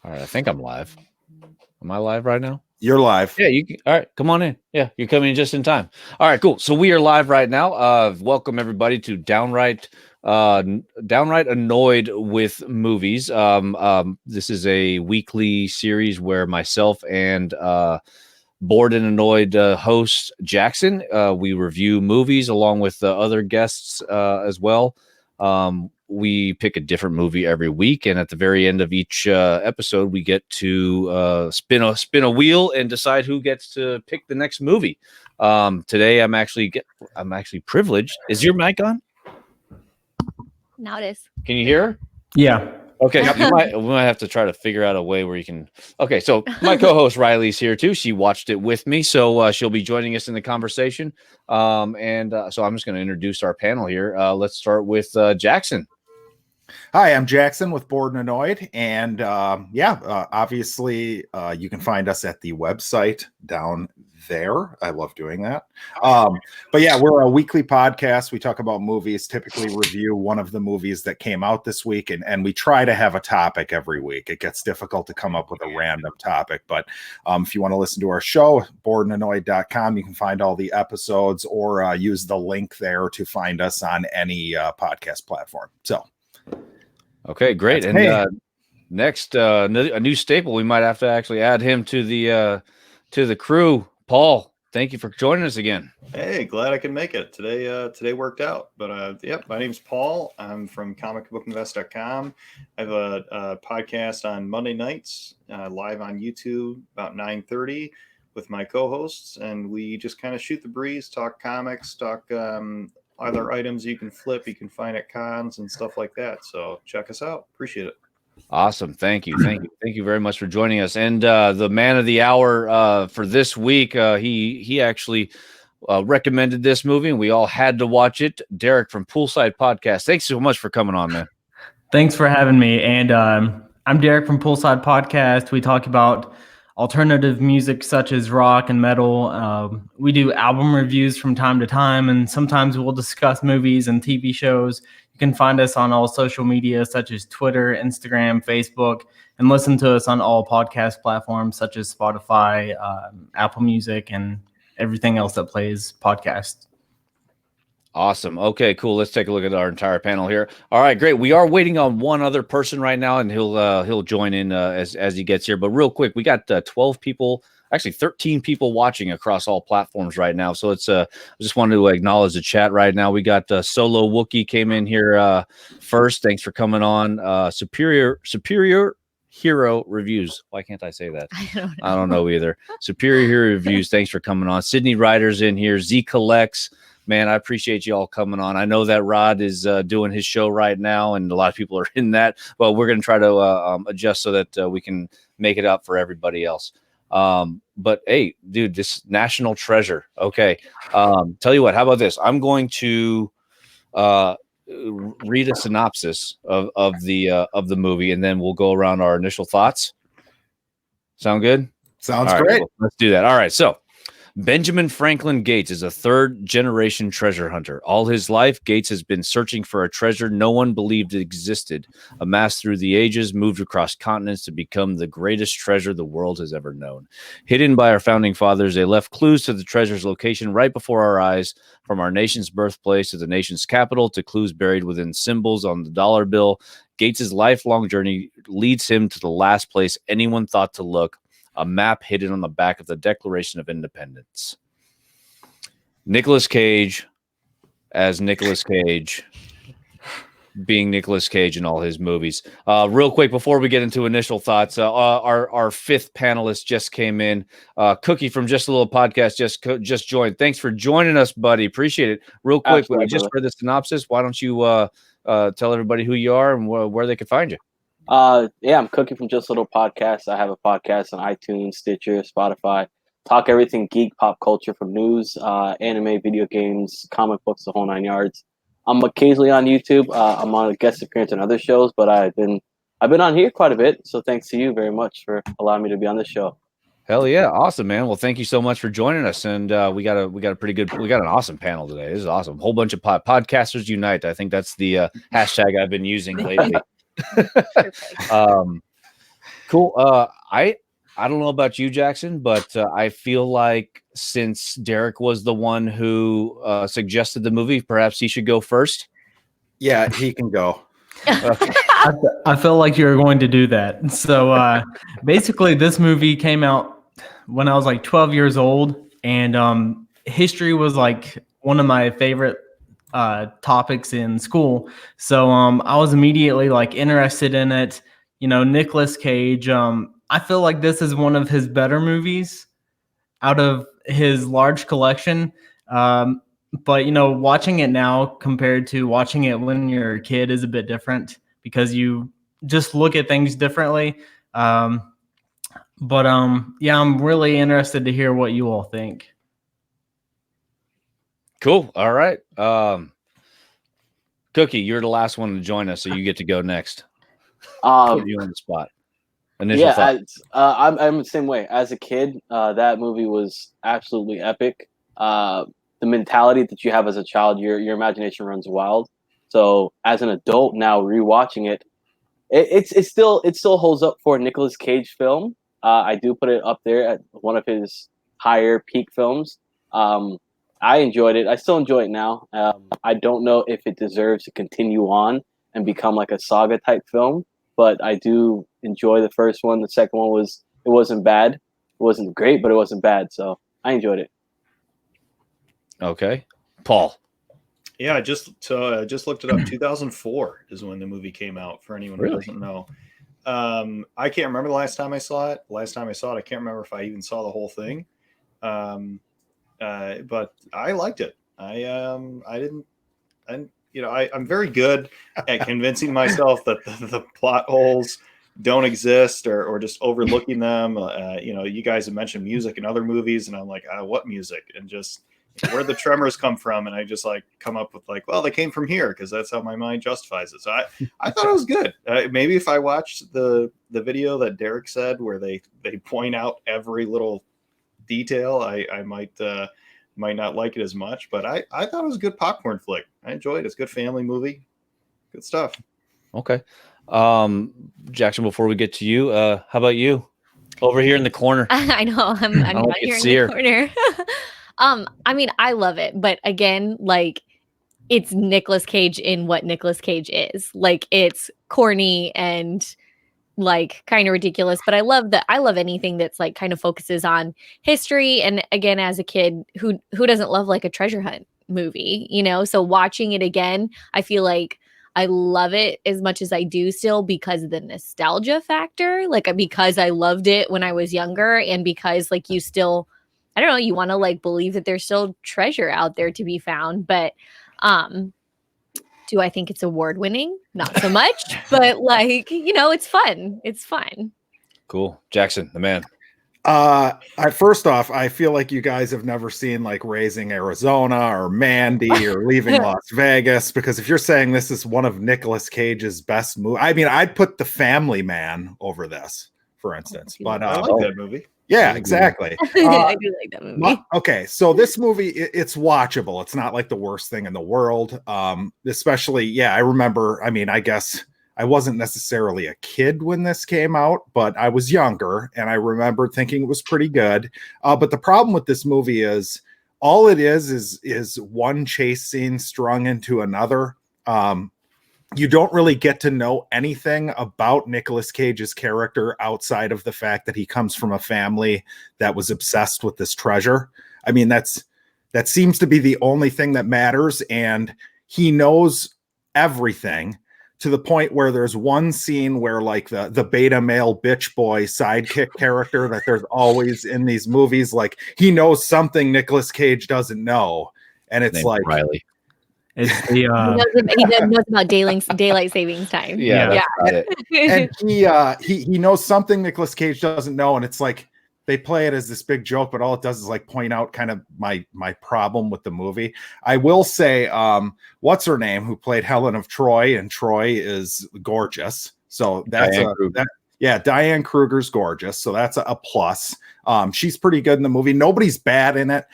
All right, I think I'm live. Am I live right now? You're live. Yeah, you can. All right, come on in. Yeah, you're coming in just in time. All right, cool. So we are live right now. Welcome everybody to Downright Annoyed with Movies. This is a weekly series where myself and Bored and Annoyed host Jackson, we review movies along with other guests as well. We pick a different movie every week, and at the very end of each episode, we get to spin a wheel and decide who gets to pick the next movie. Today, I'm actually privileged. Is your mic on? Now it is. Can you hear? Yeah. Okay, we might have to try to figure out a way where you can. Okay, so my co-host Riley's here too. She watched it with me, so she'll be joining us in the conversation. So I'm just going to introduce our panel here. Let's start with Jackson. Hi, I'm Jackson with Bored and Annoyed, and obviously you can find us at the website down there. I love doing that. But yeah, we're a weekly podcast. We talk about movies, typically review one of the movies that came out this week, and we try to have a topic every week. It gets difficult to come up with a random topic, but if you want to listen to our show, boredandannoyed.com, you can find all the episodes or use the link there to find us on any podcast platform. So okay, great. That's and next, a new staple. We might have to actually add him to the crew. Paul, thank you for joining us again. Hey, glad I can make it today. Today worked out. But my name's Paul. I'm from comicbookinvest.com. I have a podcast on Monday nights, live on YouTube about 9:30 with my co-hosts, and we just kind of shoot the breeze, talk comics, talk other items you can flip, you can find at cons and stuff like that. So check us out. Appreciate it. Awesome. Thank you very much for joining us. And the man of the hour for this week, he actually recommended this movie, and we all had to watch it. Derek from Poolside Podcast. Thanks so much for coming on, man. Thanks for having me. And I'm Derek from Poolside Podcast. We talk about alternative music such as rock and metal. We do album reviews from time to time, and sometimes we'll discuss movies and TV shows. You can find us on all social media such as Twitter, Instagram, Facebook, and listen to us on all podcast platforms such as Spotify, Apple Music, and everything else that plays podcasts. Awesome. Okay, cool. Let's take a look at our entire panel here. All right, great. We are waiting on one other person right now, and he'll join in as he gets here. But real quick, we got 12 people, actually 13 people watching across all platforms right now. So it's I just wanted to acknowledge the chat right now. We got Solo Wookie came in here first. Thanks for coming on. Superior Hero Reviews. Why can't I say that? I don't know either. Superior Hero Reviews. Thanks for coming on. Sydney Ryder's in here. Z Collects. Man, I appreciate you all coming on. I know that Rod is doing his show right now, and a lot of people are in that. But we're going to try to adjust so that we can make it up for everybody else. But hey, dude, this national treasure. Okay. Tell you what, how about this? I'm going to read a synopsis of the movie, and then we'll go around our initial thoughts. Sound good? Sounds all right, great. Cool. Let's do that. All right. So Benjamin Franklin Gates is a third-generation treasure hunter. All his life, Gates has been searching for a treasure no one believed existed. Amassed through the ages, moved across continents to become the greatest treasure the world has ever known. Hidden by our founding fathers, they left clues to the treasure's location right before our eyes, from our nation's birthplace to the nation's capital to clues buried within symbols on the dollar bill. Gates's lifelong journey leads him to the last place anyone thought to look, a map hidden on the back of the Declaration of Independence. Nicolas Cage as Nicolas Cage, being Nicolas Cage in all his movies. Real quick, before we get into initial thoughts, our fifth panelist just came in. Cookie from Just a Little Podcast just joined. Thanks for joining us, buddy. Appreciate it. Real quick, Absolutely. I just read the synopsis. Why don't you tell everybody who you are and where they can find you? I'm Cookie from Just a Little Podcast. I have a podcast on iTunes, Stitcher, Spotify. Talk everything geek, pop culture, from news, anime, video games, comic books, the whole 9 yards. I'm occasionally on YouTube. I'm on a guest appearance on other shows, but I've been on here quite a bit. So thanks to you very much for allowing me to be on this show. Hell yeah. Awesome, man. Well, thank you so much for joining us. And we got an awesome panel today. This is awesome. Whole bunch of podcasters unite. I think that's the hashtag I've been using lately. Cool. Cool. I don't know about you, Jackson, but I feel like since Derek was the one who suggested the movie, perhaps he should go first. Yeah, he can go. Okay. I felt like you were going to do that. So basically, this movie came out when I was like 12 years old, and history was like one of my favorite topics in school. So I was immediately like interested in it. You know, Nicolas Cage. I feel like this is one of his better movies out of his large collection. But you know, watching it now compared to watching it when you're a kid is a bit different because you just look at things differently. But yeah, I'm really interested to hear what you all think. Cool. All right. Cookie, you're the last one to join us, so you get to go next. Put you on the spot. Initial thoughts. I'm the same way. As a kid, that movie was absolutely epic. The mentality that you have as a child, your imagination runs wild. So as an adult now, rewatching it, it still holds up for a Nicolas Cage film. I do put it up there at one of his higher peak films. I enjoyed it. I still enjoy it now. I don't know if it deserves to continue on and become like a saga type film, but I do enjoy the first one. The second one wasn't bad. It wasn't great, but it wasn't bad. So I enjoyed it. Okay. Paul. Yeah, I just looked it up. 2004 is when the movie came out, for anyone who doesn't know. I can't remember the last time I saw it. I can't remember if I even saw the whole thing. But I liked it. I'm very good at convincing myself that the plot holes don't exist or just overlooking them. You guys have mentioned music in other movies, and I'm like, what music? And just where the tremors come from, and I just like come up with like, well, they came from here because that's how my mind justifies it. So I thought it was good. Maybe if I watched the video that Derek said where they point out every little detail, I might not like it as much, but I thought it was a good popcorn flick. I enjoyed it. It's a good family movie. Good stuff. Okay. Jackson, before we get to you, how about you? Over here in the corner. I know. I'm I down like here it, in the corner. I mean, I love it, but again, like it's Nicolas Cage in what Nicolas Cage is. Like it's corny and like kind of ridiculous, but I love anything that's like kind of focuses on history. And again, as a kid, who doesn't love like a treasure hunt movie, you know? So watching it again, I feel like I love it as much as I do still because of the nostalgia factor, like because I loved it when I was younger, and because like you still, I don't know, you want to like believe that there's still treasure out there to be found. But do I think it's award winning? Not so much, but like, it's fun. It's fun. Cool. Jackson, the man. First off, I feel like you guys have never seen like Raising Arizona or Mandy or Leaving Las Vegas, because if you're saying this is one of Nicolas Cage's best movies, I mean, I'd put The Family Man over this, for instance. But I like that movie. Yeah, exactly. I do like that movie. Okay, so this movie, it's watchable. It's not like the worst thing in the world. Especially, I remember, I mean, I guess I wasn't necessarily a kid when this came out, but I was younger, and I remember thinking it was pretty good. But the problem with this movie is all it is one chase scene strung into another. You don't really get to know anything about Nicolas Cage's character outside of the fact that he comes from a family that was obsessed with this treasure. I mean, that seems to be the only thing that matters. And he knows everything to the point where there's one scene where like the beta male bitch boy sidekick character that there's always in these movies, like he knows something Nicolas Cage doesn't know. And it's Named like, Riley. It's the he knows about daylight savings time. Yeah. That's about it. And he knows something Nicolas Cage doesn't know, and it's like they play it as this big joke, but all it does is like point out kind of my problem with the movie. I will say, what's her name, who played Helen of Troy, and Troy is gorgeous. So that's Diane Kruger's gorgeous. So that's a plus. She's pretty good in the movie. Nobody's bad in it.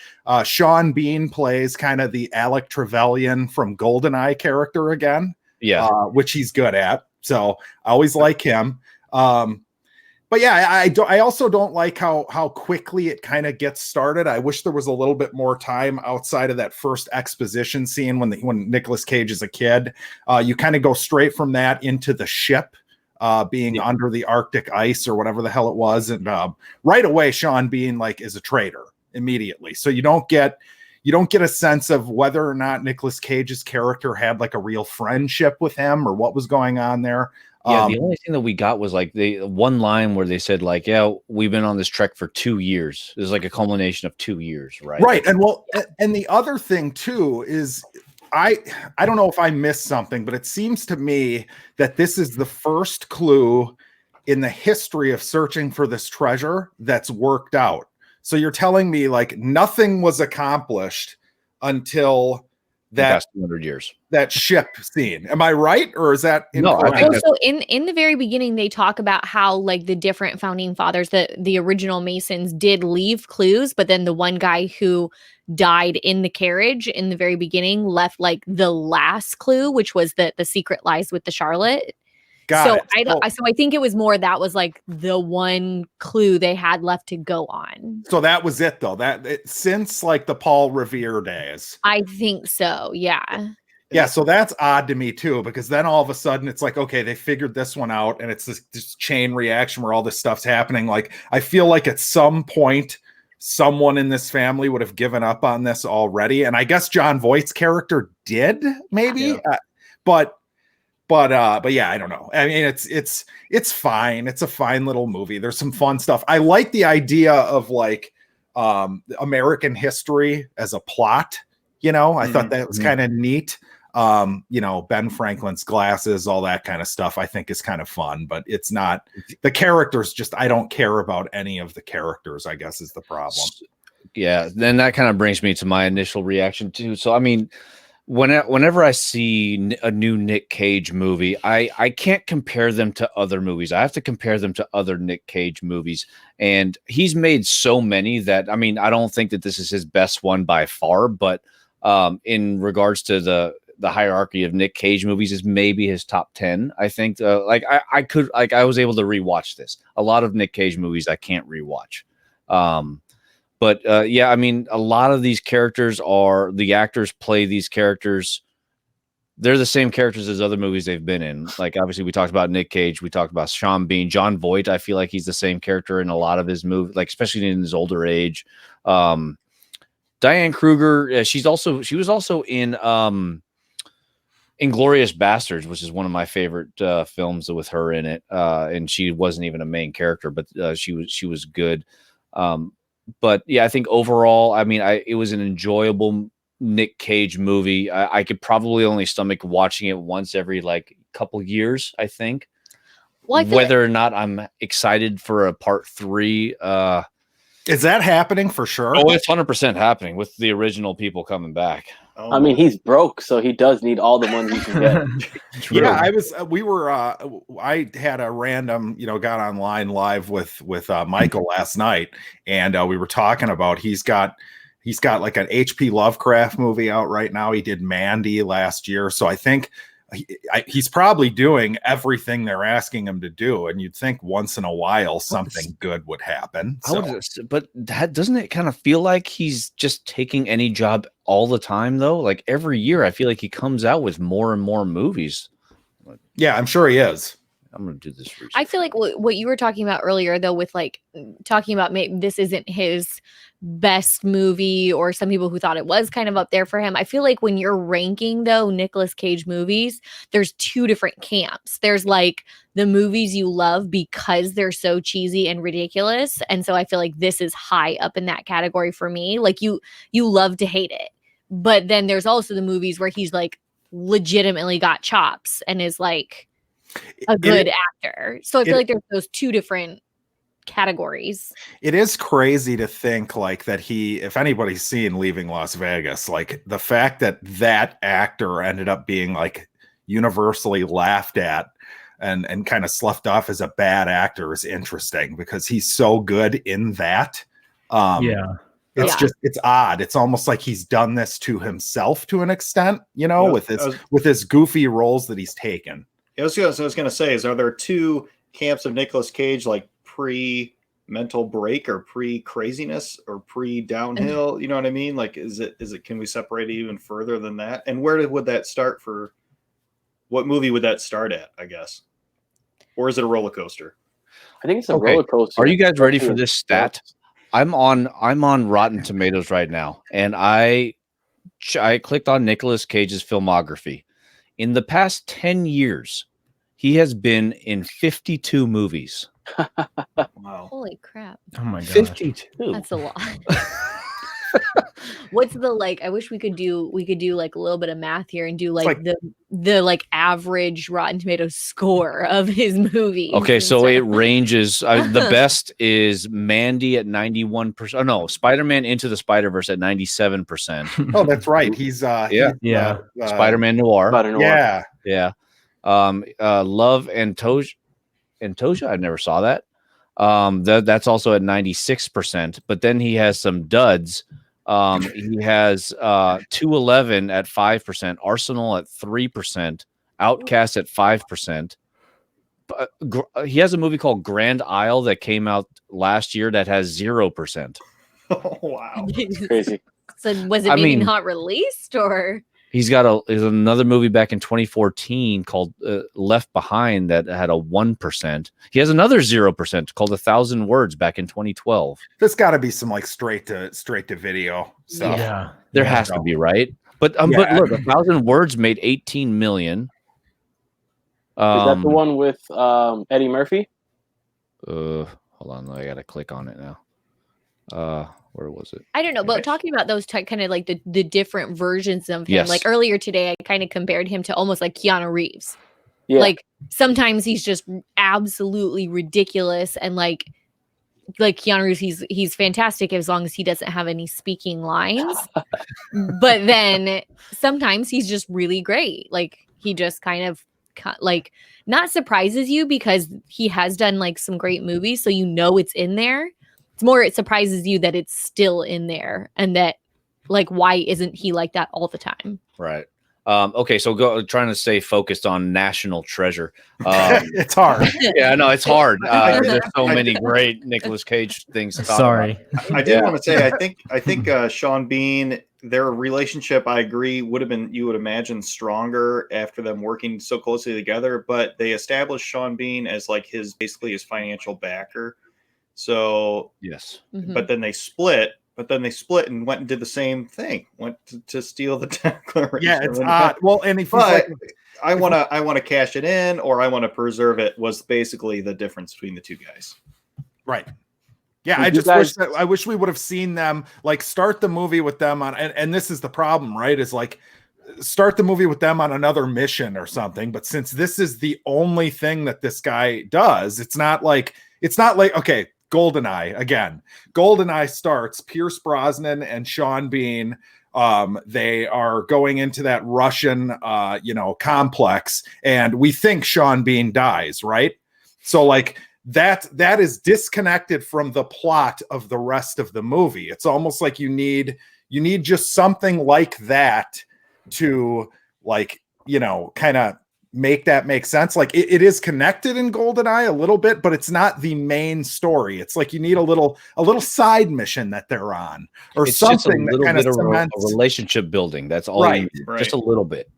Sean Bean plays kind of the Alec Trevelyan from GoldenEye character again. Yeah. Which he's good at. So I always like him. But yeah, I also don't like how quickly it kind of gets started. I wish there was a little bit more time outside of that first exposition scene when Nicolas Cage is a kid. You kind of go straight from that into the ship being under the Arctic ice or whatever the hell it was, and right away Sean Bean like is a traitor immediately. So you don't get a sense of whether or not Nicolas Cage's character had like a real friendship with him or what was going on there. Yeah, the only thing that we got was like the one line where they said like, yeah, we've been on this trek for 2 years. It was like a culmination of 2 years, right? Right. And the other thing too is I don't know if I missed something, but it seems to me that this is the first clue in the history of searching for this treasure that's worked out. So you're telling me like nothing was accomplished until that 200 years, that ship scene. Am I right? Or is that no? I think so in the very beginning, they talk about how like the different founding fathers, the original Masons did leave clues, but then the one guy who died in the carriage in the very beginning left like the last clue, which was that the secret lies with the Charlotte. So I think it was more that was like the one clue they had left to go on. So that was it though. Since like the Paul Revere days. I think so. Yeah. Yeah. So that's odd to me too, because then all of a sudden it's like, okay, they figured this one out, and it's this chain reaction where all this stuff's happening. Like I feel like at some point someone in this family would have given up on this already, and I guess John Voight's character did maybe, yeah. But yeah, I don't know. I mean, it's fine. It's a fine little movie. There's some fun stuff. I like the idea of like American history as a plot. You know, I thought that was kind of neat. You know, Ben Franklin's glasses, all that kind of stuff, I think is kind of fun, but it's not the characters. Just I don't care about any of the characters, I guess, is the problem. Yeah, then that kind of brings me to my initial reaction too. So I mean, whenever I see a new Nick Cage movie, I can't compare them to other movies. I have to compare them to other Nick Cage movies. And he's made so many that, I mean, I don't think that this is his best one by far, but in regards to the hierarchy of Nick Cage movies is maybe his top 10. I think I was able to rewatch this. A lot of Nick Cage movies I can't rewatch. But yeah, I mean, a lot of these characters the actors play these characters. They're the same characters as other movies they've been in. Like, obviously, we talked about Nick Cage. We talked about Sean Bean. John Voight, I feel like he's the same character in a lot of his movies, like, especially in his older age. Diane Kruger, she was also in Inglourious Bastards, which is one of my favorite films with her in it. And she wasn't even a main character, but she was good. But yeah, I think overall, I mean, it was an enjoyable Nick Cage movie. I could probably only stomach watching it once every like couple years, I think. Well, whether or not I'm excited for a part 3. Is that happening for sure? Oh, it's 100% happening with the original people coming back. I mean, he's broke, so he does need all the money he can get. Yeah, I had a random, got online live with Michael last night, and we were talking about he's got like an H.P. Lovecraft movie out right now. He did Mandy last year, so I think he's probably doing everything they're asking him to do, and you'd think once in a while something good would happen. But doesn't it kind of feel like he's just taking any job all the time, though? Like every year, I feel like he comes out with more and more movies. Yeah, I'm sure he is. I'm gonna do this research. I feel like what you were talking about earlier, though, with like talking about maybe this isn't his best movie, or some people who thought it was kind of up there for him. I feel like when you're ranking, though, Nicolas Cage movies, there's 2 different camps. There's like the movies you love because they're so cheesy and ridiculous, and so I feel like this is high up in that category for me. Like you love to hate it, but then there's also the movies where he's like legitimately got chops and is like a good actor. So I feel like there's those 2 different categories. It is crazy to think like that if anybody's seen Leaving Las Vegas, like the fact that actor ended up being like universally laughed at and kind of sloughed off as a bad actor is interesting, because he's so good in that. It's odd. It's almost like he's done this to himself to an extent, with his goofy roles that he's taken. I was going to say, are there 2 camps of Nicolas Cage, like pre-mental break or pre-craziness or pre-downhill? You know what I mean? Like, is it? Can we separate it even further than that? And where would that start for? What movie would that start at? I guess, or is it a roller coaster? I think it's a roller coaster. Are you guys ready for this stat? I'm on Rotten Tomatoes right now, and I clicked on Nicolas Cage's filmography. In the past 10 years, he has been in 52 movies. Wow. Holy crap. Oh my god. 52. That's a lot. What's the I wish we could do like a little bit of math here and do the average Rotten Tomatoes score of his movie. Okay, so it ranges. The best is Mandy at 91%. Oh no, Spider-Man Into the Spider-Verse at 97%. Oh, that's right. He's Spider-Man Noir. Yeah. Love and Tosha. I never saw that. That's also at 96%. But then he has some duds. He has 211 at 5%, Arsenal at 3%, Outcast at 5%. He has a movie called Grand Isle that came out last year that has 0%. Oh, wow. It's crazy. So was it maybe not released, or? He's got another movie back in 2014 called Left Behind that had a 1%. He has another 0% called 1,000 Words back in 2012. There's got to be some straight to video stuff. Yeah, there has to be, right? But but look, 1,000 Words made 18 million. Is that the one with Eddie Murphy? Hold on, I gotta click on it now. Where was it? I don't know, but talking about those kind of the different versions of him, Yes. like earlier today, I kind of compared him to almost like Keanu Reeves. Yeah. Like sometimes he's just absolutely ridiculous, and like Keanu Reeves, he's fantastic as long as he doesn't have any speaking lines. But then sometimes he's just really great. Like he just kind of not surprises you because he has done some great movies, so it's in there. It's more it surprises you that it's still in there, and that why isn't he like that all the time? Right. Okay, so trying to stay focused on National Treasure. It's hard. Yeah, no, it's hard. There's so many great Nicolas Cage things to talk Sorry. about. I did want to say, I think Sean Bean, their relationship, I agree, would have been, you would imagine, stronger after them working so closely together. But they established Sean Bean as basically his financial backer. So yes, but then they split. And went and did the same thing. Went to steal the declaration. Yeah, it's odd. Well, and if I want to cash it in, or I want to preserve it, was basically the difference between the two guys. Right. Yeah, I wish we would have seen them start the movie with them on, and this is the problem, right? Is start the movie with them on another mission or something. But since this is the only thing that this guy does, it's not like okay. GoldenEye again. GoldenEye starts Pierce Brosnan and Sean Bean. They are going into that Russian, complex, and we think Sean Bean dies, right? So that is disconnected from the plot of the rest of the movie. It's almost like you need just something like that to kind of make that make sense. It is connected in GoldenEye a little bit, but it's not the main story. It's you need a little side mission that they're on, or it's something that kind of cements a relationship building. That's all, right? Just a little bit.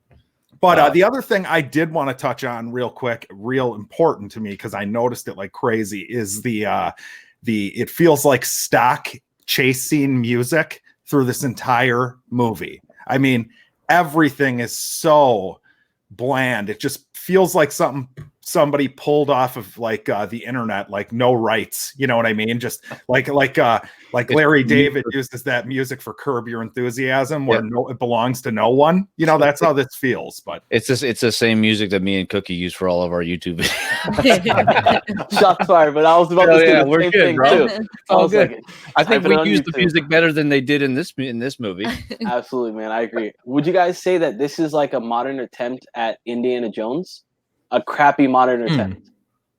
But the other thing I did want to touch on real quick, real important to me because I noticed it like crazy, is it feels like stock chase scene music through this entire movie. I mean, everything is so bland. It just feels like somebody pulled off of the internet, No Rights, you know what I mean? Just like Larry David uses that music for Curb Your Enthusiasm, where it belongs to no one. That's how this feels. But it's the same music that me and Cookie use for all of our YouTube videos. Shots fired, but I was about to say the we're same good, thing bro. too. All good. I think we use YouTube. the music better than they did in this movie. Absolutely, man. I agree. Would you guys say that this is a modern attempt at Indiana Jones? A crappy modern attempt.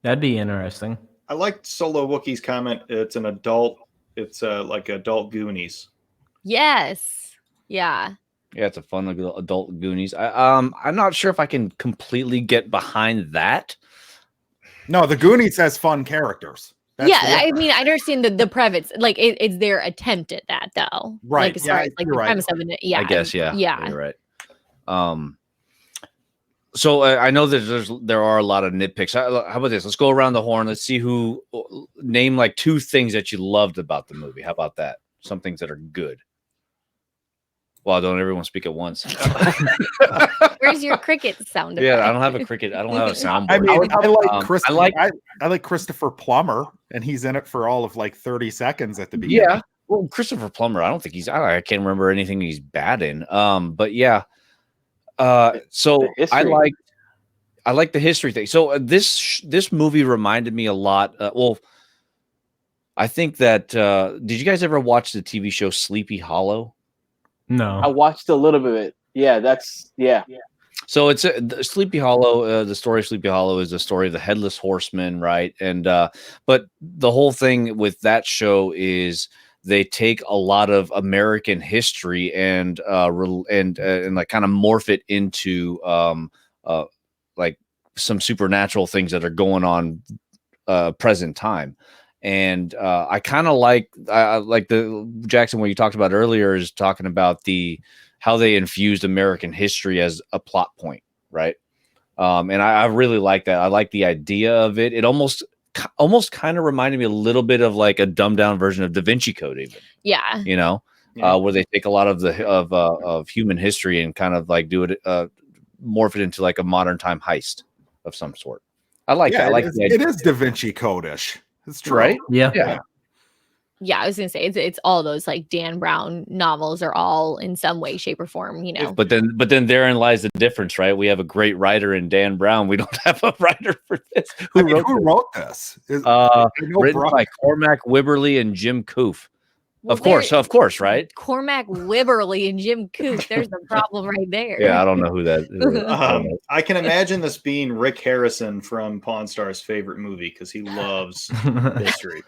That'd be interesting. I liked Solo Wookiee's comment. It's an adult. It's like adult Goonies. Yes. Yeah. Yeah, it's a fun adult Goonies. I'm not sure if I can completely get behind that. No, the Goonies has fun characters. I mean, I understand the premise. Like, it's their attempt at that, though. Right. Like, as far as like the premise of it. Yeah. I guess. Yeah. Yeah. You're right. So I know that there are a lot of nitpicks. How about this? Let's go around the horn. Let's see who name like 2 things that you loved about the movie. How about that? Some things that are good. Well, don't everyone speak at once. Where's your cricket sound? Yeah, effect? I don't have a cricket. I don't have a soundboard. I mean, I like Christopher Christopher Plummer, and he's in it for all of like 30 seconds at the beginning. Yeah. Well, Christopher Plummer, I don't think I can't remember anything he's bad in. But yeah. So I like the history thing. So this movie reminded me a lot. Well, I think that did you guys ever watch the TV show Sleepy Hollow? No, I watched a little bit of it. Yeah. So it's Sleepy Hollow. The story of Sleepy Hollow is the story of the headless horseman, right? And but the whole thing with that show is they take a lot of American history and like kind of morph it into like some supernatural things that are going on present time. And I kind of like the Jackson, what you talked about earlier is talking about how they infused American history as a plot point, right? And I really like that. I like the idea of it. It almost kind of reminded me a little bit of like a dumbed down version of Da Vinci Code, even. Yeah. You know, where they take a lot of of human history and kind of like do it, morph it into like a modern time heist of some sort. I like that. I like it is Da Vinci Code-ish. It's true. Right? Yeah. Yeah, I was gonna say it's all those like Dan Brown novels are all in some way, shape, or form, you know. But then therein lies the difference, right? We have a great writer in Dan Brown. We don't have a writer for this. Who wrote this? Written by Cormac Wibberley and Jim Koof. Well, of course, right? Cormac Wibberley and Jim Koof. There's the problem right there. Yeah, I don't know who that is. I can imagine this being Rick Harrison from Pawn Star's favorite movie because he loves history.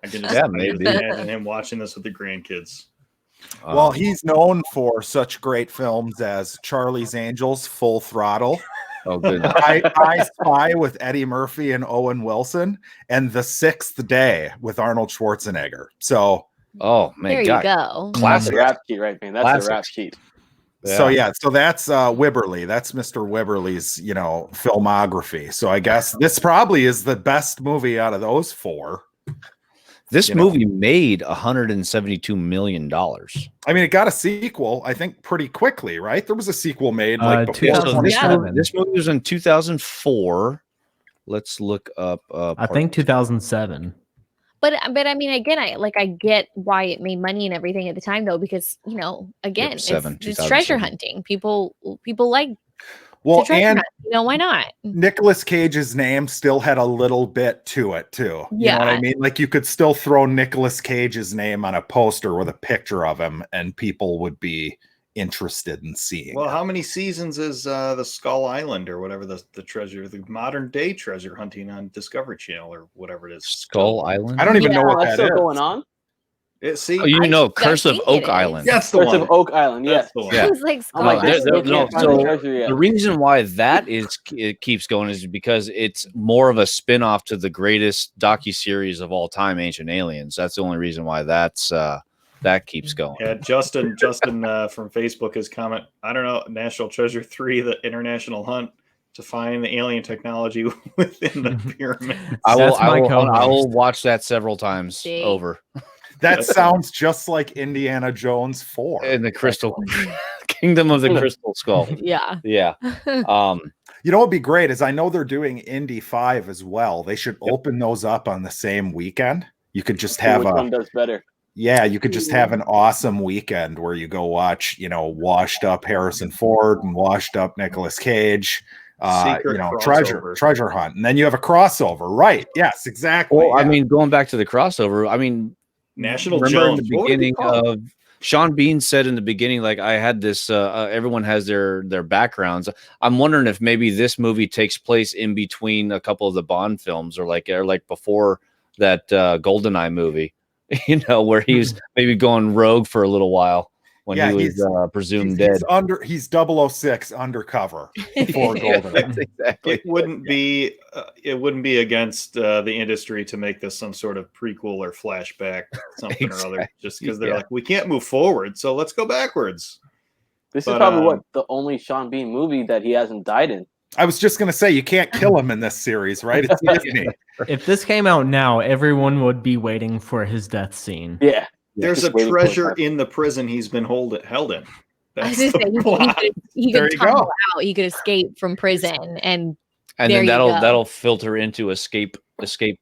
I can just imagine him watching this with the grandkids. Well, he's known for such great films as Charlie's Angels, Full Throttle, Oh, good. I Spy with Eddie Murphy and Owen Wilson, and The Sixth Day with Arnold Schwarzenegger. So, oh man, there you go. Classic. That's a rap sheet, right, man? That's a rap sheet. Yeah. So that's Wibberley. That's Mr. Wibberley's, filmography. So I guess this probably is the best movie out of those 4. This movie made $172 million. I mean, it got a sequel, I think, pretty quickly, right? There was a sequel made like before 2007. This movie was in 2004. Let's look up. I think 2007. But I mean, again, I get why it made money and everything at the time, though, because again, it's treasure hunting. People like. Well, and hunt, why not? Nicolas Cage's name still had a little bit to it too. You know what I mean? Like you could still throw Nicolas Cage's name on a poster with a picture of him, and people would be interested in seeing. Well, how many seasons is the Skull Island or whatever the modern day treasure hunting on Discovery Channel or whatever it is? Skull Island. I don't even know what that still is. Going on. Curse of Oak Island. That's the Curse one. of Oak Island. Yes. Yeah. It was like The reason why it keeps going is because it's more of a spin-off to the greatest docuseries of all time, Ancient Aliens. That's the only reason why that keeps going. Yeah, Justin from Facebook has comment. I don't know, National Treasure 3, the international hunt to find the alien technology within the pyramid. I will watch that several times over. That sounds just like Indiana Jones 4 in the Crystal Kingdom of the Crystal Skull. Yeah. You know what'd be great is I know they're doing Indy 5 as well. They should open those up on the same weekend. You could just have one does better. Yeah, you could just have an awesome weekend where you go watch, washed up Harrison Ford and washed up Nicolas Cage. Treasure hunt, and then you have a crossover, right? Yes, exactly. Well, I mean, going back to the crossover, I mean, National Jones. In the beginning of Sean Bean said in the beginning, like I had this. Everyone has their backgrounds. I'm wondering if maybe this movie takes place in between a couple of the Bond films, or like before that GoldenEye movie, where he's maybe going rogue for a little while. when he was presumed dead. He's 006 undercover for Golden. Exactly. It wouldn't be against the industry to make this some sort of prequel or flashback, something or other, just because they're like, we can't move forward, so let's go backwards. This is probably the only Sean Bean movie that he hasn't died in. I was just going to say, you can't kill him in this series, right? It's Disney. If this came out now, everyone would be waiting for his death scene. Yeah. There's a treasure in the prison he's been held in. That's the plot. He could tumble out. He could escape from prison, and then that'll filter into Escape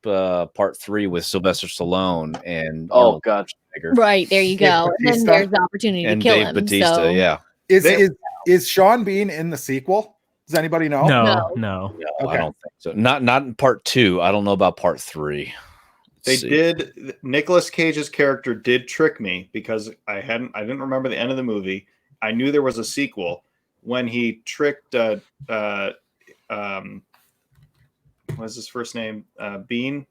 Part 3 with Sylvester Stallone and oh god, right there you go. And then there's the opportunity to kill him. Batista, so. yeah. Is Sean Bean in the sequel? Does anybody know? No. Okay. I don't think so. Not in Part 2. I don't know about Part 3. Nicolas Cage's character did trick me because I didn't remember the end of the movie. I knew there was a sequel when he tricked what's his first name? Bean?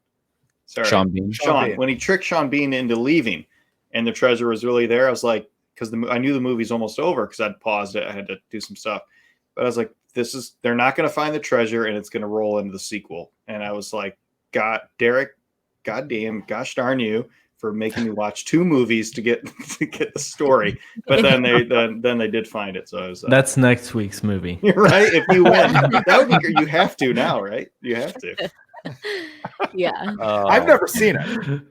Sorry. Sean Bean. When he tricked Sean Bean into leaving and the treasure was really there, I was like, because I knew the movie's almost over because I'd paused it. I had to do some stuff. But I was like, they're not going to find the treasure and it's going to roll into the sequel. And I was like, Derek, goddamn, gosh darn you for making me watch 2 movies to get the story. But then they did find it. So I was that's next week's movie. Right? If you win, that would be, you have to now, right? You have to. Yeah. I've never seen it.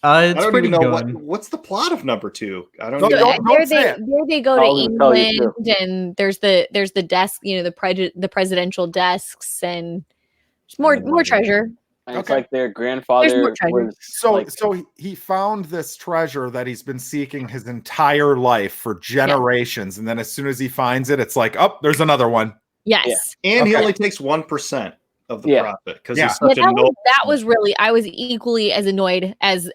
It's pretty know good. what's the plot of number 2. I don't Don't know. say it. There they go to England, and there's the desk, the presidential desks, and more treasure. And it's like their grandfather was so he found this treasure that he's been seeking his entire life for generations, and then as soon as he finds it, it's like, oh, there's another one. Yes. And he only takes 1% of the profit because he's such a that was really, I was equally as annoyed as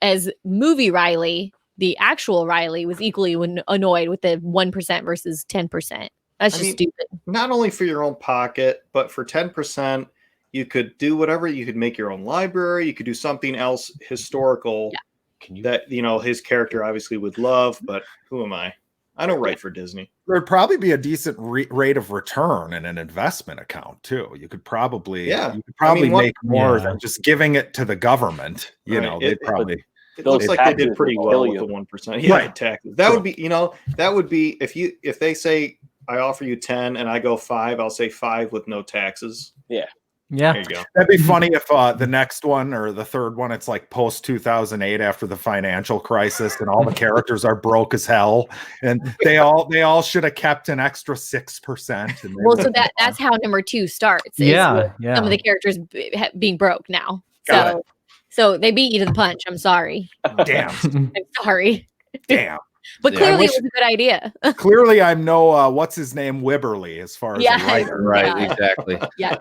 movie Riley. The actual Riley was equally annoyed with the 1% versus 10%. That's just stupid. Not only for your own pocket, but for 10%, you could do whatever. You could make your own library. You could do something else historical that, his character obviously would love, but who am I? I don't write for Disney. There'd probably be a decent rate of return in an investment account too. You could probably, make more than just giving it to the government. They'd probably. It looks like they did pretty well with the 1%. Yeah, right. Taxes. That would be, that would be if they say I offer you 10 and I go 5, I'll say 5 with no taxes. Yeah. Yeah, there you go. That'd be funny if the next one or the third one, it's like post 2008 after the financial crisis, and all the characters are broke as hell, and they all should have kept an extra 6%. Well, so that's how number 2 starts. Yeah. Some of the characters being broke now. So they beat you to the punch. I'm sorry. Damn. I'm sorry. Damn. But clearly it was a good idea. Clearly I'm no what's his name Wibberley as far as a writer. Right, exactly. Yeah.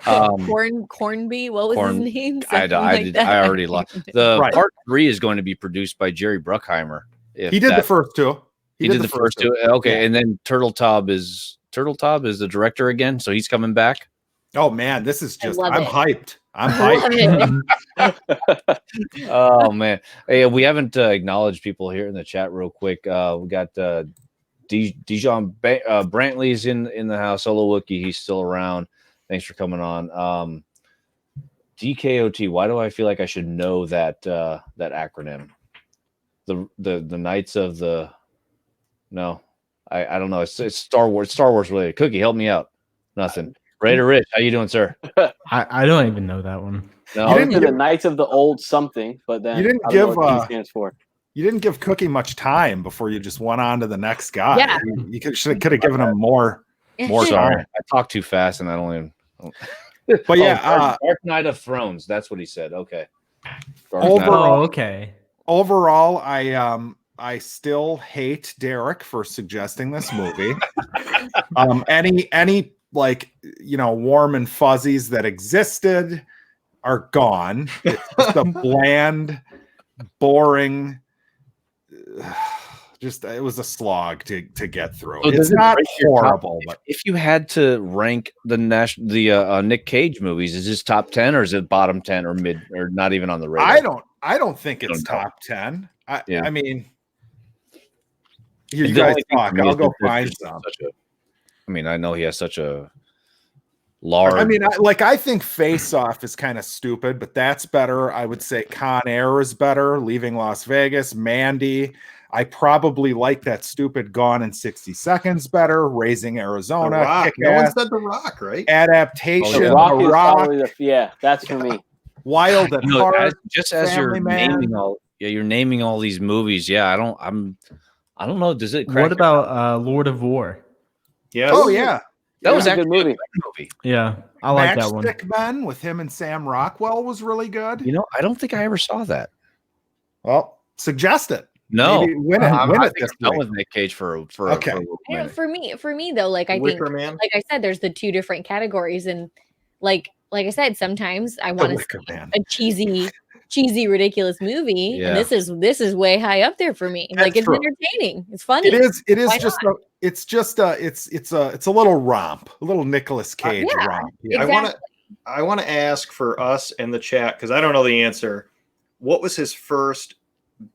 Cornby, what was his name? I already lost. Part 3 is going to be produced by Jerry Bruckheimer. He did the first 2. He did the first 2. Okay, and then Turtletaub is the director again, so he's coming back. Oh man, this is just I'm hyped. Oh man, hey, we haven't acknowledged people here in the chat real quick. We got Dijon Brantley's in the house. Solo Wookie, he's still around. Thanks for coming on. DKOT. Why do I feel like I should know that acronym? The Knights of the. No, I don't know. It's Star Wars. Star Wars related. Cookie, help me out. Nothing. Raider Rich, how you doing, sir? I don't even know that one. No, you didn't give the Knights of the Old something, but then you didn't give what T stands for. You didn't give Cookie much time before you just went on to the next guy. Yeah. You could have given him more Sorry, I talk too fast and I don't even. But yeah, Dark Knight of Thrones. That's what he said. Okay. Okay. Overall, I still hate Derek for suggesting this movie. Any warm and fuzzies that existed are gone. It's just a bland, boring. It was a slog to get through. So it's not horrible, but if you had to rank the Nick Cage movies, is this top 10 or is it bottom 10 or mid or not even on the radar? I don't think it's top 10. I mean, You The guys only thing talk. for me I'll is go that find there's some. I mean, I know he has such a large. I mean, I think Face Off is kind of stupid, but that's better. I would say Con Air is better. Leaving Las Vegas, Mandy. I probably like that stupid Gone in 60 Seconds better. Raising The Arizona, Rock. Kick No one Ass, said The Rock, right? Adaptation, The yeah. Rock The is Rock, probably that's for me. Wild at You know, Heart. just as you're Family Man. naming all, you're naming all these movies. Yeah, I don't know. Does it? What about Lord of War? Yes. Oh yeah, That was a good actually a movie. good movie. Yeah, I like that one. Matchstick Men with him and Sam Rockwell was really good. You know, I don't think I ever saw that. Well, suggest it. No, Maybe win it. I Win it think this I'm done week. with Nick Cage for Okay. a I don't- minute. for me though, like I think, Wicker Man. like I said, there's the two different categories, and like I said, sometimes I The want to Wicker see Man. a cheesy, ridiculous movie, Yeah. and this is way high up there for me. That's Like it's true. entertaining, it's funny. It is Why just it's a little romp, a little Nicolas Cage yeah, romp. Yeah. exactly. I want to ask for us in the chat because I don't know the answer. What was his first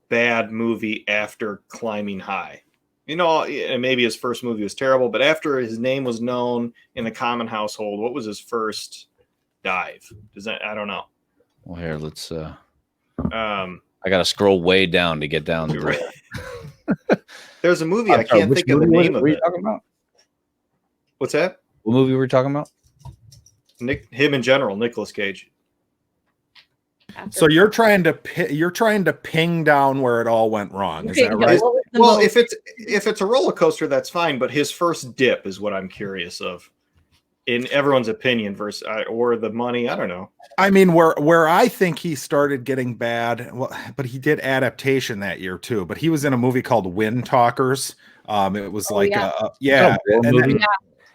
bad movie after Climbing High? You know, and maybe his first movie was terrible, but after his name was known in the common household, what was his first dive? I don't know. Well, here, let's. Um, I got to scroll way down to get down to Right. it. there's a movie I can't think of the name of What are you it. talking about? What's that? What movie were we talking about? Him in general, Nicolas Cage. So you're trying to ping down where it all went wrong. Is Okay, that no, right? what was the Well, most- if it's a roller coaster, that's fine. But his first dip is what I'm curious of, in everyone's opinion, versus or the money. I don't know. I mean, where I think he started getting bad, well, but he did adaptation that year too. But he was in a movie called Wind Talkers. It was like yeah. yeah, war and movie? then-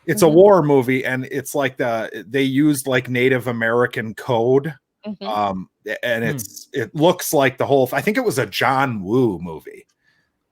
it's a war movie, and it's like they used like Native American code. Mhm. And it looks like the whole. I think it was a John Woo movie,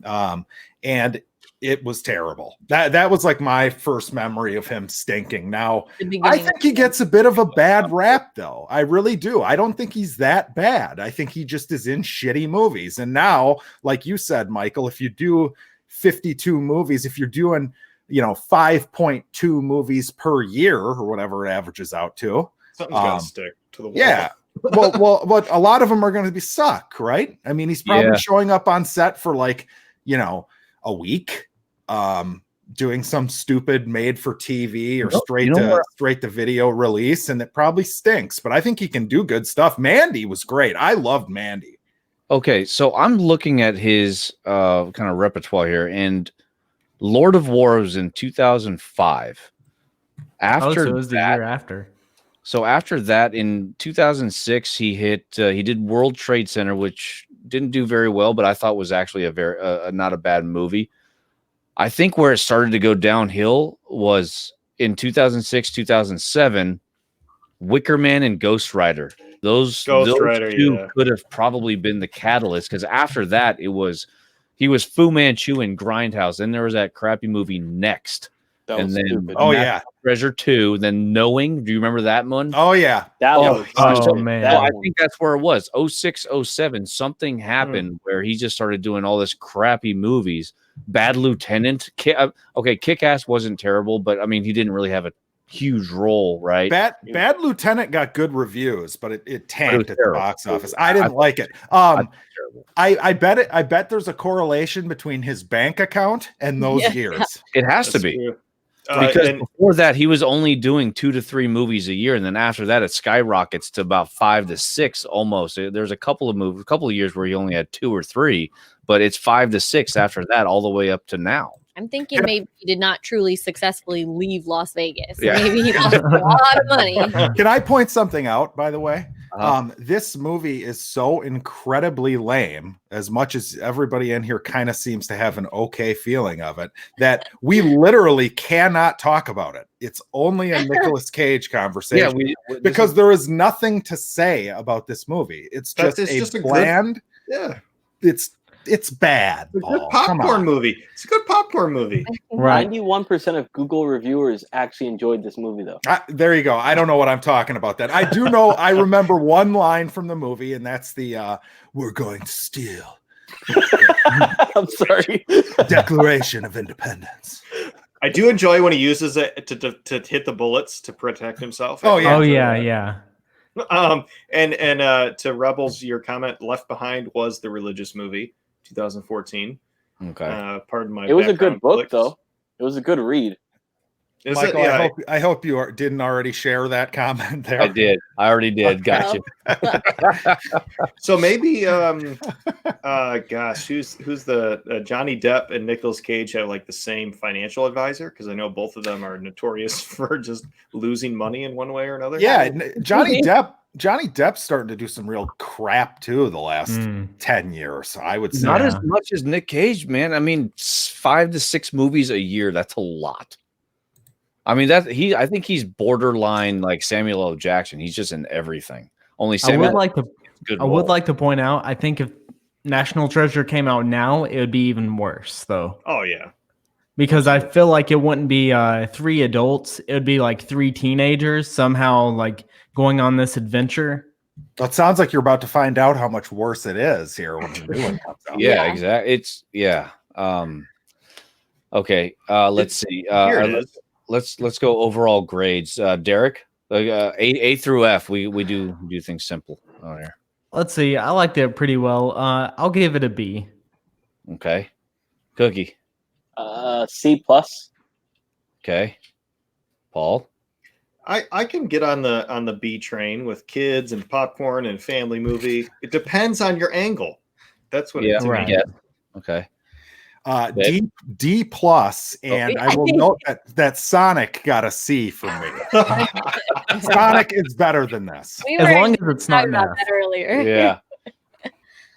and it was terrible. That was like my first memory of him stinking. Now The I beginning think he gets a bit of a bad rap, though. I really do. I don't think he's that bad. I think he just is in shitty movies. And now, like you said, Michael, if you do 52 movies, if you're doing 5.2 movies per year or whatever it averages out to, Something's got to stick to the wall. yeah. well, but a lot of them are going to be suck, right? I mean, he's probably Yeah. showing up on set for like, a week, doing some stupid made for TV or straight to video release, and it probably stinks. But I think he can do good stuff. Mandy was great. I loved Mandy. Okay, so I'm looking at his kind of repertoire here, and Lord of War was in 2005. After so it was the year after. So after that, in 2006, he did World Trade Center, which didn't do very well, but I thought was actually a very not a bad movie. I think where it started to go downhill was in 2006, 2007, Wicker Man and Ghost Rider. Those Rider, two yeah. could have probably been the catalyst, because after that, he was Fu Manchu in Grindhouse. Then there was that crappy movie Next. That And was then- stupid. Oh National yeah. Treasure 2, then Knowing. Do you remember that one? Oh yeah. That Oh, was oh, stupid. man. That Well, I one. think that's where it was. 06, 07, something happened where he just started doing all this crappy movies. Bad Lieutenant. Okay, Kick-Ass wasn't terrible, but I mean, he didn't really have a huge role, right? Bad Lieutenant got good reviews, but it tanked at the terrible. box office. I didn't like it. Terrible. I bet there's a correlation between his bank account and those Yeah. years. It has to That's be. true. Because And before that, he was only doing 2 to 3 movies a year, and then after that, it skyrockets to about 5 to 6 almost. There's a couple of years where he only had 2 or 3, but it's 5 to 6 after that, all the way up to now. I'm thinking maybe he did not truly successfully leave Las Vegas. Yeah. Maybe he lost a lot of money. Can I point something out, by the way? Uh-huh. This movie is so incredibly lame, as much as everybody in here kind of seems to have an okay feeling of it, that we literally cannot talk about it. It's only a Nicolas Cage conversation. Because there is nothing to say about this movie. It's just It's a a bland. yeah, It's bad. it's a good Paul. Come popcorn on. movie. It's a good popcorn movie. Right. 91% of Google reviewers actually enjoyed this movie, though. There you go. I don't know what I'm talking about. Then I do know. I remember one line from the movie, and that's the "We're going to steal I'm sorry. Declaration of Independence. I do enjoy when he uses it to hit the bullets to protect himself. Oh, yeah. Oh yeah. And to Rebels, your comment, Left Behind was the religious movie, 2014. Okay. Pardon my. It was a good background book, clicks. though. It was a good read. Is Michael, it? Yeah, I hope you didn't already share that comment there. I did. I already did. Gotcha. So maybe, gosh, who's the Johnny Depp and Nicolas Cage have like the same financial advisor? Because I know both of them are notorious for just losing money in one way or another. Yeah, Johnny Depp's starting to do some real crap too the last 10 years. I would say Not as much as Nick Cage, man. I mean, 5 to 6 movies a year. That's a lot. I mean, I think he's borderline like Samuel L. Jackson. He's just in everything. Only Samuel. I would like to point out. I think if National Treasure came out now, it would be even worse, though. Oh yeah. Because I feel like it wouldn't be 3 adults. It would be like 3 teenagers somehow like going on this adventure. That sounds like you're about to find out how much worse it is here when the new one comes out. Yeah, exactly. It's okay. Let's see. Here it is. Let's go overall grades. Derek, A through F. We do things simple on here. Let's see. I liked it pretty well. I'll give it a B. Okay. Cookie. C plus. Okay. Paul. I can get on the B train with kids and popcorn and family movie. It depends on your angle. That's what it's right. Yeah. Okay. D plus, and I will note that Sonic got a C for me. Sonic is better than this. As long as it's not talking about math. that earlier. Yeah.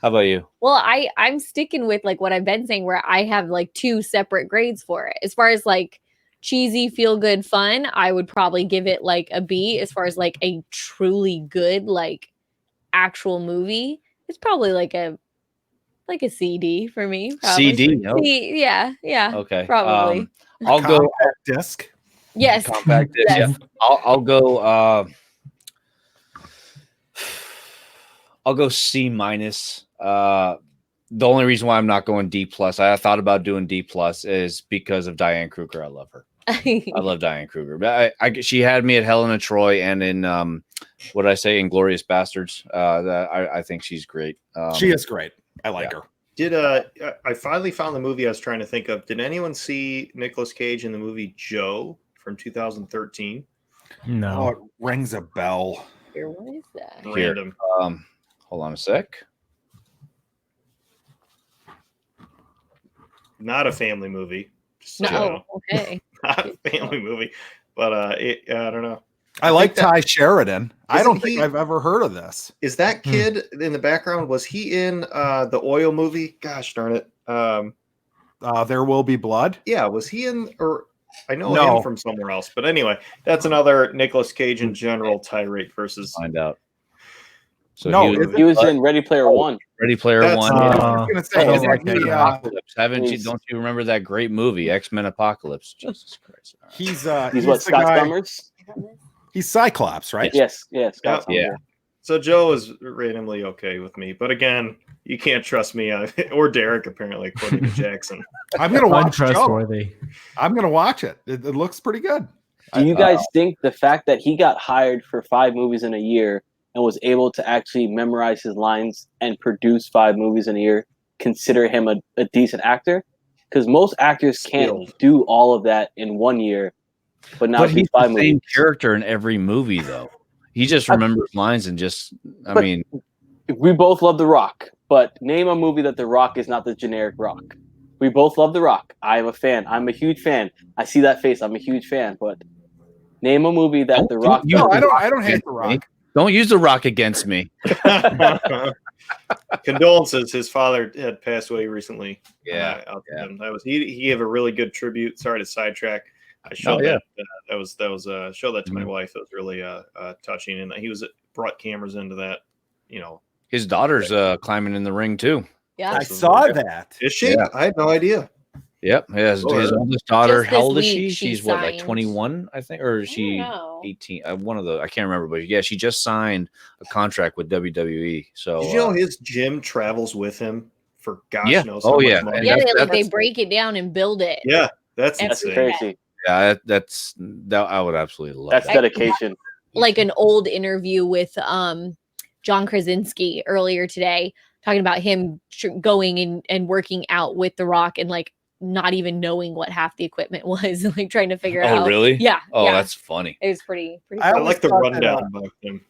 How about you? Well, I'm sticking with like what I've been saying, where I have like 2 separate grades for it. As far as like cheesy, feel good, fun, I would probably give it like a B. As far as like a truly good like actual movie, it's probably like a CD for me. Probably. CD, no? Yeah. Okay. Probably. I'll go Compact disc. Yes. compact disc. Yes. Yeah. I'll go I'll go C minus. The only reason why I'm not going D plus, I thought about doing D plus, is because of Diane Kruger. I love her. I love Diane Kruger. But she had me at Helena Troy and in what did I say, Inglorious Bastards. I think she's great. She is great. I like her. I finally found the movie I was trying to think of. Did anyone see Nicolas Cage in the movie Joe from 2013? No. Oh, it rings a bell. Here, what is that? Random. Hold on a sec. Not a family movie. Just so you No. know. Okay. Not a family movie. But I don't know. I like Ty Sheridan. I don't think he- I've ever heard of this. Is that kid in the background? Was he in the oil movie? Gosh darn it. There Will Be Blood. Yeah, was he in, or I know No. him from somewhere else. But anyway, that's another Nicolas Cage in general tirade versus. Find out. So No, He was in Ready Player One. Ready Player That's- One. I Yeah. was gonna say, I don't isn't like he, that. Apocalypse. Haven't you? He's- Don't you remember that great movie, X-Men Apocalypse? Jesus Christ. All right. He's what, the Scott guy- Summers? He's Cyclops, right? Yes, Scott Yeah. Summers. Yeah. So Joe is randomly okay with me, but again, you can't trust me or Derek apparently, according to Jackson. I'm gonna watch Joe. Untrustworthy. I'm gonna watch it. It looks pretty good. Do you guys think the fact that he got hired for 5 movies in a year and was able to actually memorize his lines and produce 5 movies in a year, consider him a decent actor? Because most actors can't Skilled. do all of that in 1 year, but now But do he's 5 the same movies. character in every movie, though. He just remembers lines and just. I But- mean, We both love The Rock, but name a movie that The Rock is not the generic Rock. We both love The Rock. I am a fan. I'm a huge fan. I see that face. I'm a huge fan. But name a movie that Don't- The don't Rock. use No, The I don't. Rock I don't hate against The me. Rock. Don't use the rock against me. Condolences. His father had passed away recently. Yeah, Out to him. He gave a really good tribute. Sorry to sidetrack. I showed yeah. that was show that to my Mhm. wife. It was really touching, and he brought cameras into that. You know, His daughter's climbing in the ring too. Yeah. I saw that. is she? Yeah. I had no idea. Yep. His Sure. oldest daughter. Just How this old is week, she? she She's what, like signed- 21, I think, or is she know. 18? One of the I can't remember, but yeah, she just signed a contract with WWE. So Did you know his gym travels with him for gosh Yeah. knows Oh, how much yeah. money. And Yeah, that's- they break it down and build it. Yeah, that's That's insane. crazy. Yeah, that I would absolutely love That's that. dedication. Like an old interview with John Krasinski earlier today, talking about him going and working out with The Rock and like not even knowing what half the equipment was, like trying to figure out. Oh, really? Yeah. Oh, yeah. that's funny. It was pretty. I I always like the thought that, rundown about him.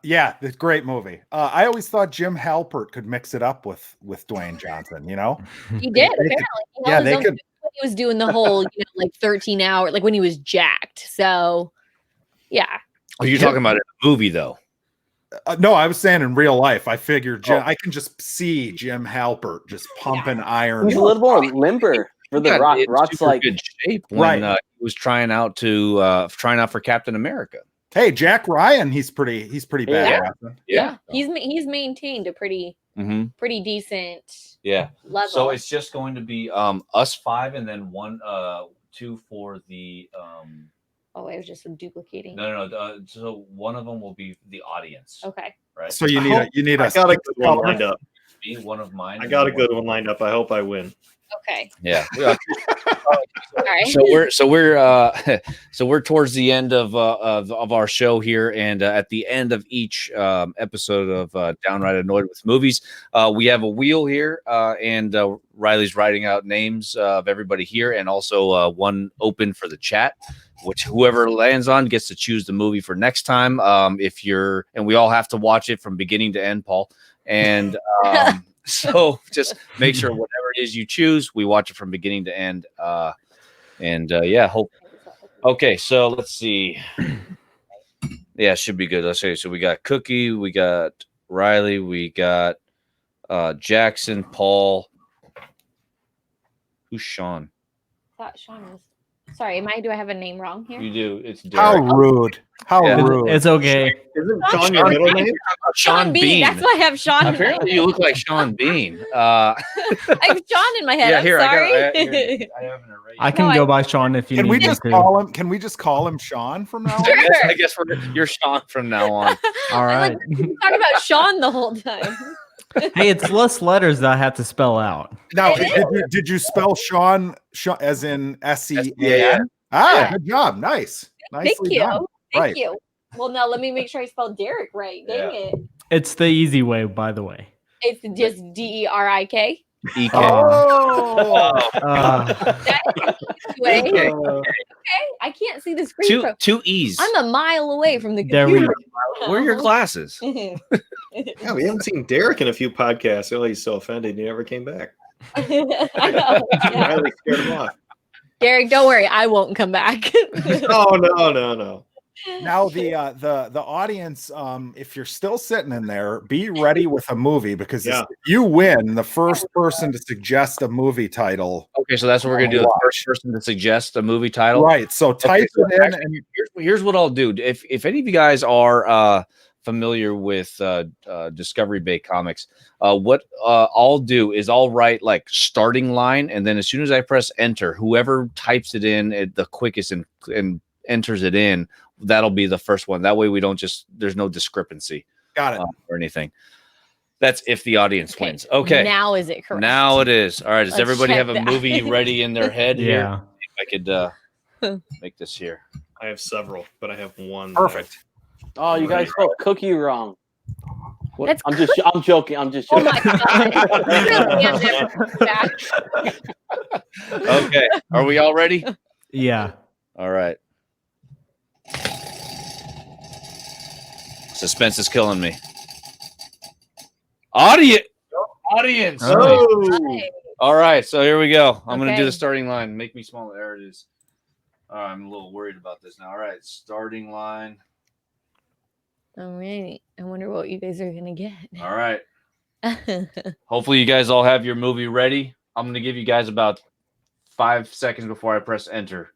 Yeah, it's a great movie. I always thought Jim Halpert could mix it up with Dwayne Johnson. You know, He did They apparently. could- He yeah, held his they own could. when he was doing the whole, like 13 hour, like when he was jacked. So, yeah. Oh, you're talking about it in a movie, though. No, I was saying in real life. I figured Oh. I can just see Jim Halpert just pumping iron. He's a little more limber for the Yeah, Rock. in Rock's super like, good shape when Right. he was trying out for Captain America. Hey, Jack Ryan, he's pretty Yeah. badass. Yeah. He's maintained a pretty decent Yeah. level. So it's just going to be us 5 and then 2 for the oh, I was just duplicating. no. So one of them will be the audience, Okay. right? So you need I a got a good one lined up. Be one of mine. I and got a then good one lined up. I hope I win. Okay. Yeah. All right. So we're towards the end of our show here, and at the end of each episode of Downright Annoyed with Movies, we have a wheel here, and Riley's writing out names of everybody here, and also one open for the chat, which whoever lands on gets to choose the movie for next time. And we all have to watch it from beginning to end, Paul, and so just make sure whatever it is you choose, we watch it from beginning to end. Okay, so let's see. Yeah, should be good. Let's see. So we got Cookie, we got Riley, we got Jackson, Paul. Who's Sean? I thought Sean was. Sorry, do I have a name wrong here? You do. It's How Derek. rude! How Yeah. rude! It's okay. Isn't Sean your middle name? Sean Bean. That's why I have Sean. Apparently, you look like Sean Bean. I have Sean in my head. Yeah, I'm here sorry. I have an array. I can No, go by Sean if you Can need we me just to. call him? Can we just call him Sean from now on? Sure. I guess you're Sean from now on. All right. Talk about Sean the whole time. Hey, it's less letters that I have to spell out. Now, did you spell Sean as in SEAN? Yeah. Ah, good job. Nice. Thank Nicely you. done. Thank Right. you. Well, now let me make sure I spelled Derek right. Dang it. It's the easy way, by the way. It's just DERIK. EK. Oh, Way. EK. Okay. I can't see the screen. Two E's. I'm a mile away from the There we computer. Where are your glasses? Yeah, we haven't seen Derek in a few podcasts. Oh, he's so offended he never came back. I know. Yeah. Riley scared him off. Derek, don't worry. I won't come back. Oh no. now the audience, if you're still sitting in there, be ready with a movie because Yeah. if you win, the first person to suggest a movie title. Okay, so that's what we're gonna do. The first person to suggest a movie title. Right. So type so it in actually, and here's what I'll do. If any of you guys are familiar with Discovery Bay Comics, what I'll do is I'll write like starting line, and then as soon as I press enter, whoever types it in the quickest and enters it in, that'll be the first one. That way we don't there's no discrepancy got it. or anything. That's if the audience wins. Okay. Now is it correct? Now it is. All right. Does Let's everybody check have a that. movie ready in their head here? Yeah. I could make this here. I have several, but I have one. Perfect. oh, you guys spelled cookie wrong. That's I'm joking. I'm just Oh joking. my god. Really, I'm never back. Okay. Are we all ready? Yeah. All right. Suspense is killing me. Audience. Oh, All right. So here we go. I'm going to do Okay. the starting line. Make me small. There it is. All right. I'm a little worried about this now. All right. Starting line. All right. I wonder what you guys are gonna get. All right. Hopefully you guys all have your movie ready. I'm going to give you guys about 5 seconds before I press enter.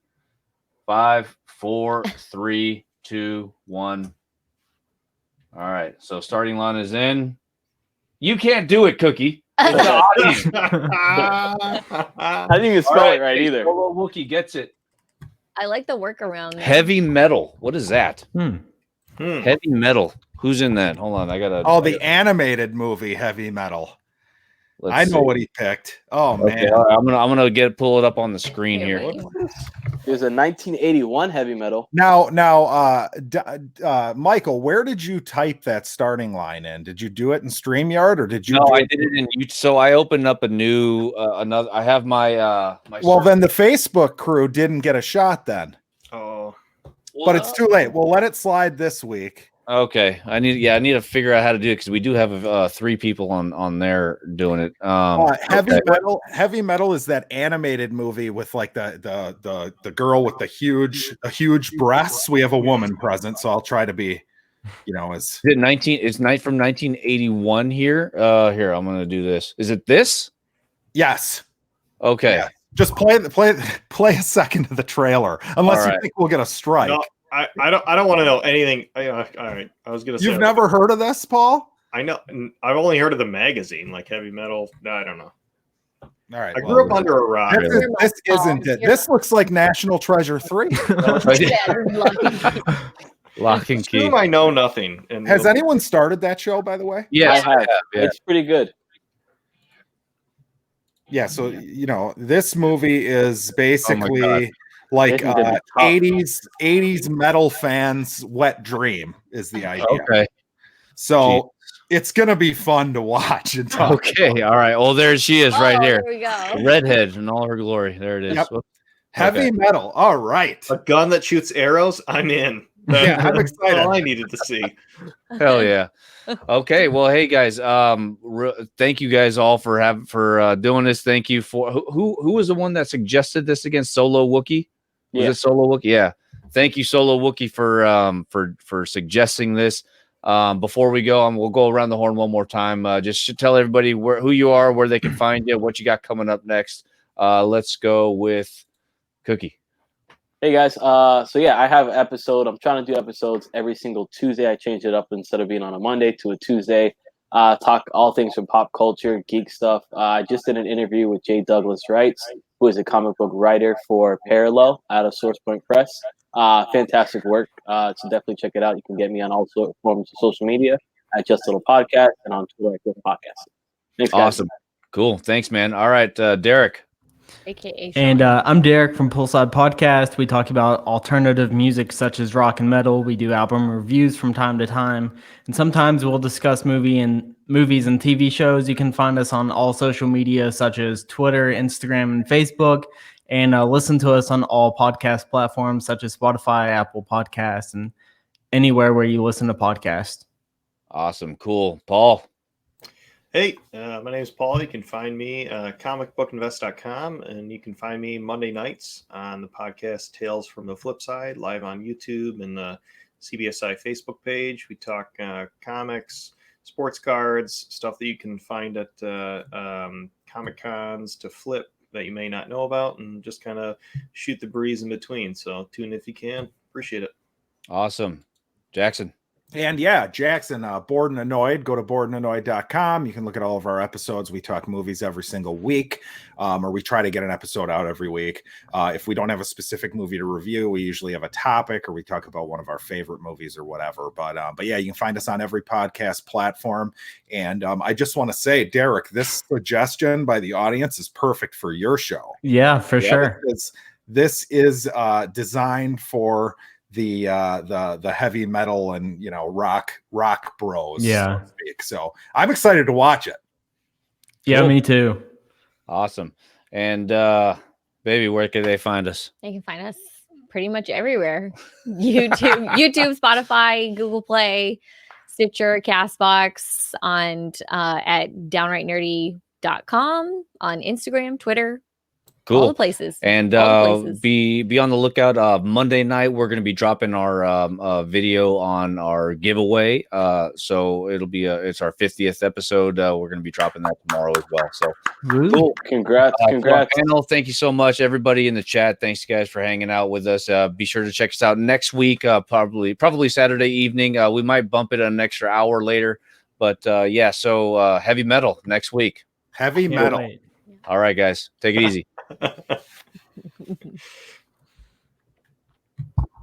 5, 4, 3, 2, 1. All right. So starting line is in. You can't do it, Cookie. It's the audience. I didn't even spell All it right either. Solo Wookie gets it. I like the workaround. there. Heavy metal. What is that? Hmm. Heavy metal. Who's in that? Hold on. I got to. Oh, the animated movie Heavy Metal. I know what he picked. Oh Okay, man, all right, I'm gonna pull it up on the screen Here, here. wait. There's a 1981 heavy metal. Now, Michael, where did you type that starting line in? Did you do it in StreamYard or did you? No, do I it- did it in YouTube. So I opened up a new another. I have my my. Well, then the Facebook crew didn't get a shot then, Oh, but it's too late. We'll let it slide this week. Okay, I need to figure out how to do it because we do have 3 people on there doing it. Heavy metal is that animated movie with like the girl with the huge breasts. We have a woman present, so I'll try to be, as Is it 19? It's night from 1981 here. Here I'm gonna do this. Is it this? yes. Okay. Yeah. Just play a second of the trailer, unless All you right. think we'll get a strike. no, I don't want to know anything. All right, I was gonna say You've never heard of this, Paul? I know. I've only heard of the magazine, like heavy metal. I don't know. All right. I grew up under a rock. This isn't it. This looks like National Treasure 3. Lock and key. Assume I know nothing. And Has anyone started that show, by the way? Yes, I have. yeah. It's pretty good. Yeah. So, this movie is basically like This is gonna be tough. 80s metal fans' wet dream is the idea. Okay. So it's going to be fun to watch and talk. Okay. All right. Well, there she is, right here. There we go. Redhead in all her glory. There it is. Yep. Whoops. Heavy Okay. metal. All right. a gun that shoots arrows? I'm in. Yeah, I'm That's excited. all I needed to see. Hell yeah. Okay. Well, hey guys. Thank you guys all for doing this. Thank you for who was the one that suggested this against Solo Wookie? Was Yeah. it Solo Wookie? Yeah. Thank you, Solo Wookie, for suggesting this. Before we go, we'll go around the horn one more time. Just tell everybody who you are, where they can find you, what you got coming up next. Let's go with Cookie. Hey guys, so yeah, I have an episode. I'm trying to do episodes every single Tuesday. I changed it up instead of being on a Monday to a Tuesday. Talk all things from pop culture, geek stuff. I just did an interview with J. Douglas Wright, who is a comic book writer for Parallel out of Source Point Press. Fantastic work. So definitely check it out. You can get me on all forms of social media at Just Little Podcast and on Twitter at Just Podcast. Thanks, guys. Awesome. Cool. Thanks, man. All right, Derek. AKA Sean. And I'm Derek from Poolside Podcast. We talk about alternative music such as rock and metal. We do album reviews from time to time, and sometimes we'll discuss movies and TV shows. You can find us on all social media such as Twitter, Instagram, and Facebook, and listen to us on all podcast platforms such as Spotify, Apple Podcasts, and anywhere where you listen to podcasts. Awesome. Cool. Paul. Hey, my name is Paul. You can find me comicbookinvest.com, and you can find me Monday nights on the podcast Tales from the Flip Side, live on YouTube and the CBSI Facebook page. We talk comics, sports cards, stuff that you can find at Comic Cons to flip that you may not know about, and just kind of shoot the breeze in between. So tune in if you can. Appreciate it. Awesome. Jackson. And yeah, Jackson, Bored and Annoyed. Go to boredandanoid.com. You can look at all of our episodes. We talk movies every single week, or we try to get an episode out every week. If we don't have a specific movie to review, we usually have a topic, or we talk about one of our favorite movies or whatever. But yeah, you can find us on every podcast platform. And I just want to say, Derek, this suggestion by the audience is perfect for your show. Yeah, for sure. Because this is designed for the heavy metal and rock bros, Yeah. so to speak. So I'm excited to watch it. Yeah, Cool. me too. Awesome. And baby, where can they find us? They can find us pretty much everywhere. YouTube, Spotify, Google Play, Stitcher, Castbox, and at downrightnerdy.com, on Instagram, Twitter, all Cool. the places. And All the places. be on the lookout. Monday night we're going to be dropping our video on our giveaway. So it'll be it's our 50th episode. We're going to be dropping that tomorrow as well. So Woo. cool. Congrats. Panel, thank you so much, everybody in the chat. Thanks, guys, for hanging out with us. Be sure to check us out next week. Probably Saturday evening. We might bump it an extra hour later. But yeah, so heavy metal next week. Heavy Can't metal. wait. All right, guys, take it easy.